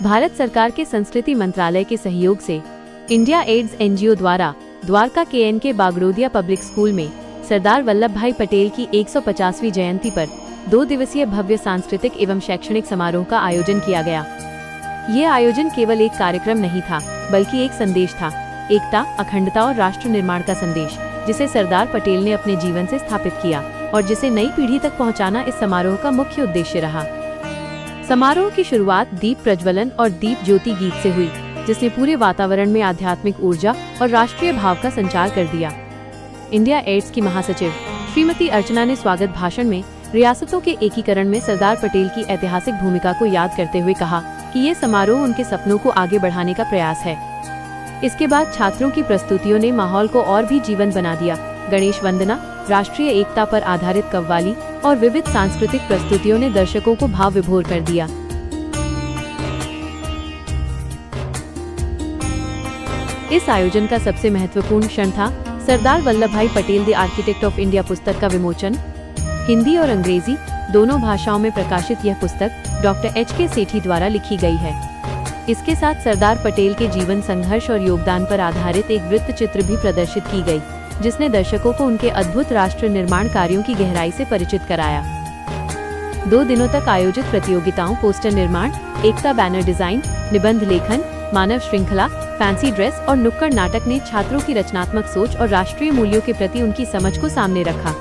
भारत सरकार के संस्कृति मंत्रालय के सहयोग से इंडिया एड्स एनजीओ द्वारा द्वारका के बागड़ोदिया पब्लिक स्कूल में सरदार वल्लभ भाई पटेल की 150वीं जयंती पर 2 दिवसीय भव्य सांस्कृतिक एवं शैक्षणिक समारोह का आयोजन किया गया। ये आयोजन केवल एक कार्यक्रम नहीं था, बल्कि एक संदेश था, एकता, अखंडता और राष्ट्र निर्माण का संदेश, जिसे सरदार पटेल ने अपने जीवन से स्थापित किया और जिसे नई पीढ़ी तक पहुंचाना इस समारोह का मुख्य उद्देश्य रहा। समारोह की शुरुआत दीप प्रज्वलन और दीप ज्योति गीत से हुई, जिसने पूरे वातावरण में आध्यात्मिक ऊर्जा और राष्ट्रीय भाव का संचार कर दिया। इंडिया एड्स की महासचिव श्रीमती अर्चना ने स्वागत भाषण में रियासतों के एकीकरण में सरदार पटेल की ऐतिहासिक भूमिका को याद करते हुए कहा कि ये समारोह उनके सपनों को आगे बढ़ाने का प्रयास है। इसके बाद छात्रों की प्रस्तुतियों ने माहौल को और भी जीवंत बना दिया। गणेश वंदना, राष्ट्रीय एकता पर आधारित कव्वाली और विविध सांस्कृतिक प्रस्तुतियों ने दर्शकों को भाव विभोर कर दिया। इस आयोजन का सबसे महत्वपूर्ण क्षण था सरदार वल्लभ भाई Patel the architect of India पुस्तक का विमोचन। हिंदी और अंग्रेजी दोनों भाषाओं में प्रकाशित यह पुस्तक डॉक्टर H.K. सेठी द्वारा लिखी गई है। इसके साथ सरदार पटेल के जीवन, संघर्ष और योगदान पर आधारित एक वृत्त चित्र भी प्रदर्शित की गई, जिसने दर्शकों को उनके अद्भुत राष्ट्र निर्माण कार्यों की गहराई से परिचित कराया। 2 दिनों तक आयोजित प्रतियोगिताओं, पोस्टर निर्माण, एकता बैनर डिजाइन, निबंध लेखन, मानव श्रृंखला, फैंसी ड्रेस और नुक्कड़ नाटक ने छात्रों की रचनात्मक सोच और राष्ट्रीय मूल्यों के प्रति उनकी समझ को सामने रखा।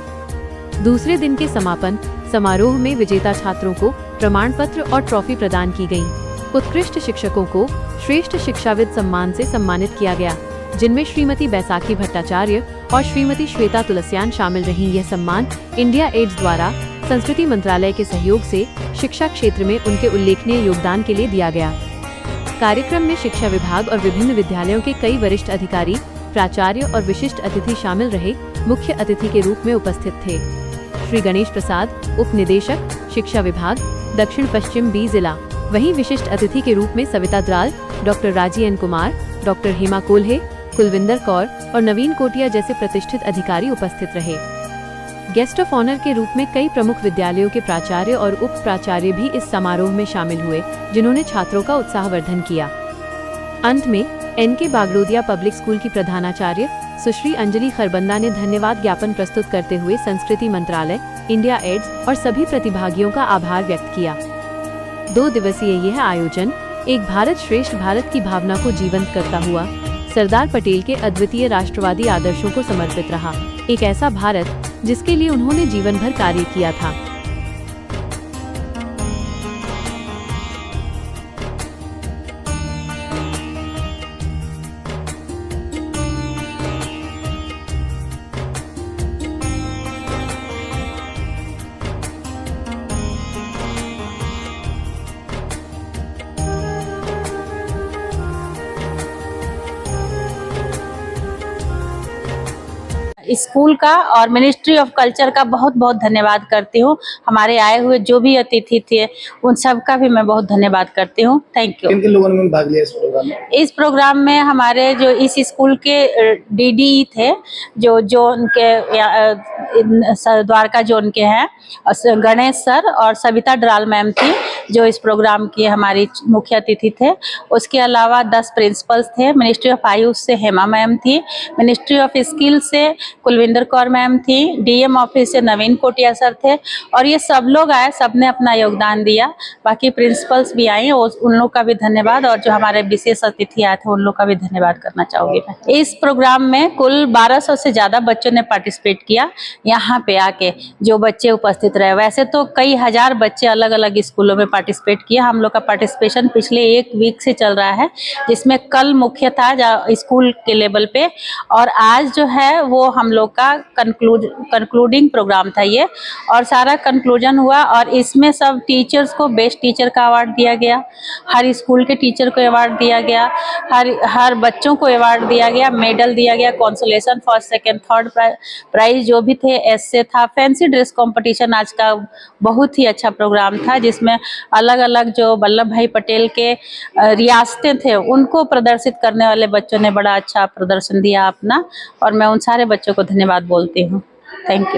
दूसरे दिन के समापन समारोह में विजेता छात्रों को प्रमाण पत्र और ट्रॉफी प्रदान की गयी। उत्कृष्ट शिक्षकों को श्रेष्ठ शिक्षाविद सम्मान से सम्मानित किया गया, जिनमें श्रीमती बैसाखी भट्टाचार्य और श्रीमती श्वेता तुलसियान शामिल रहीं। यह सम्मान इंडिया एड्स द्वारा संस्कृति मंत्रालय के सहयोग से शिक्षा क्षेत्र में उनके उल्लेखनीय योगदान के लिए दिया गया। कार्यक्रम में शिक्षा विभाग और विभिन्न विद्यालयों के कई वरिष्ठ अधिकारी, प्राचार्य और विशिष्ट अतिथि शामिल रहे। मुख्य अतिथि के रूप में उपस्थित थे श्री गणेश प्रसाद, उप निदेशक शिक्षा विभाग, दक्षिण पश्चिम B जिला। वहीं विशिष्ट अतिथि के रूप में सविता द्राल, डॉक्टर राजी एन कुमार, डॉक्टर हेमा कोल्हे, कुलविंदर कौर और नवीन कोटिया जैसे प्रतिष्ठित अधिकारी उपस्थित रहे। गेस्ट ऑफ ऑनर के रूप में कई प्रमुख विद्यालयों के प्राचार्य और उप प्राचार्य भी इस समारोह में शामिल हुए, जिन्होंने छात्रों का उत्साहवर्धन किया। अंत में NK बागड़ोदिया पब्लिक स्कूल की प्रधानाचार्य सुश्री अंजलि खरबंदा ने धन्यवाद ज्ञापन प्रस्तुत करते हुए संस्कृति मंत्रालय, इंडिया एड्स और सभी प्रतिभागियों का आभार व्यक्त किया। 2 दिवसीय यह आयोजन एक भारत श्रेष्ठ भारत की भावना को जीवंत करता हुआ सरदार पटेल के अद्वितीय राष्ट्रवादी आदर्शों को समर्पित रहा। एक ऐसा भारत जिसके लिए उन्होंने जीवन भर कार्य किया था। स्कूल का और मिनिस्ट्री ऑफ कल्चर का बहुत बहुत धन्यवाद करती हूँ। हमारे आए हुए जो भी अतिथि थे उन सब का भी मैं बहुत धन्यवाद करती हूँ। Thank you. किन लोगों ने भाग लिया इस प्रोग्राम में? इस प्रोग्राम में हमारे जो इस स्कूल के DDE थे, जो उनके द्वारका जो उनके हैं, गणेश सर और सविता ड्राल मैम थी, जो इस प्रोग्राम की हमारी मुख्य अतिथि थे। उसके अलावा 10 प्रिंसिपल्स थे। मिनिस्ट्री ऑफ आयुष से हेमा मैम थी, मिनिस्ट्री ऑफ स्किल से कुलविंदर कौर मैम थी, DM ऑफिस से नवीन कोटिया सर थे। और ये सब लोग आए, सबने अपना योगदान दिया। बाकी प्रिंसिपल्स भी आई, उन लोग का भी धन्यवाद, और जो हमारे विशेष अतिथि आए थे उन लोग का भी धन्यवाद करना चाहूँगी मैं। इस प्रोग्राम में कुल 1200 से ज़्यादा बच्चों ने पार्टिसिपेट किया यहाँ पे आके, जो बच्चे उपस्थित रहे। वैसे तो कई हजार बच्चे अलग अलग स्कूलों में पार्टिसिपेट किया। हम लोग का पार्टिसिपेशन पिछले 1 वीक से चल रहा है, जिसमें कल मुख्य था स्कूल के लेवल पे, और आज जो है वो हम लोग का कंक्लूडिंग प्रोग्राम था ये, और सारा कंक्लूजन हुआ। और इसमें सब टीचर्स को बेस्ट टीचर का अवार्ड दिया गया, हर स्कूल के टीचर को अवार्ड दिया गया, हर बच्चों को अवार्ड दिया गया, मेडल दिया गया, consolation first second third prize जो भी थे ऐसे था। फैंसी ड्रेस कंपटीशन आज का बहुत ही अच्छा प्रोग्राम था, जिसमें अलग अलग जो वल्लभ भाई पटेल के रियासतें थे उनको प्रदर्शित करने वाले बच्चों ने बड़ा अच्छा प्रदर्शन दिया अपना, और मैं उन सारे बच्चों को धन्यवाद बोलती हूँ। Thank you.